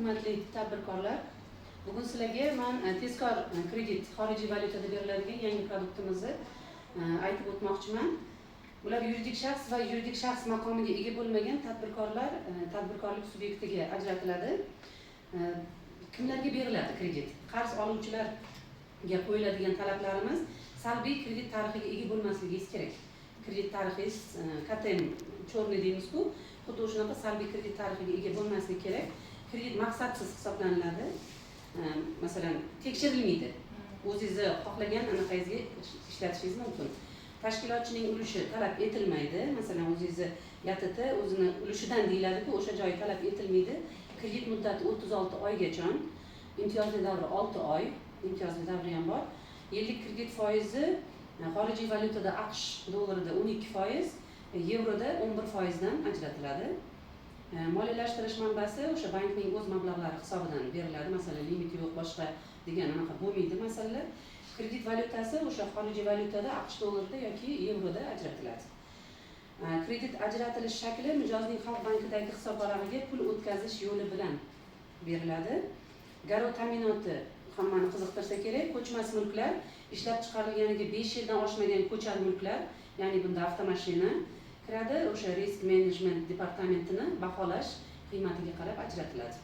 hurmatli tadbirkorlar, bugun sizlarga men tezkor kredit xorijiy valyutada beriladigan yangi produktimizni aytib o'tmoqchiman. Ular yuridik shaxs va yuridik shaxs maqomiga ega bo'lmagan tadbirkorlar tadbirkorlik subyektiga ajratiladi. Kimlarga beriladi kredit? Qarz oluvchilarga qo'yiladigan talablarimiz salbiy kredit tarixiga ega bo'lmasligingiz kerak. Kredit tarixingiz KTM chorli deymiz-ku, xuddi shunaqa salbiy kredit tarixiga ega bo'lmasligi kerak. Kredit maqsadsiz hisoblanadi. Masalan, tekshirilmaydi. O'zingizni xohlagan anaqangizga ishlatishingiz mumkin. Tashkilotchining ulushi talab etilmaydi. Masalan, o'zingizni YTT o'zini ulushidan deyiladi-ku, o'sha joyi talab etilmaydi. Kredit muddati 36 oygacha, imtiyozli davri 6 oy, imtiyozli davri ham bor. Yillik kredit foizi xorijiy valyutada AQSh dollarida 12%, yevroda 11% dan ajratiladi. Moliyalashtirish manbasi o'sha bankning o'z mablag'lari hisobidan beriladi. Masalan, limiti yo'q, boshqa degan anaqa bo'lmaydi masalalar. Kredit valyutasi o'sha xorijiy valyutada AQSh dollarida yoki yevroda ajratiladi. Kredit ajratilish shakli mijozning Xalq bankidagi hisob varag'iga pul o'tkazish yo'li bilan beriladi. Garov ta'minoti hammani qiziqtirsa kerak. Ko'chmas mulklar, ishlab chiqarilganiga 5 yildan oshmagan ko'char mulklar, ya'ni bunda avtomashina kiradi, o'sha risk management departamentini baholash qiymatiga qarab ajratiladi.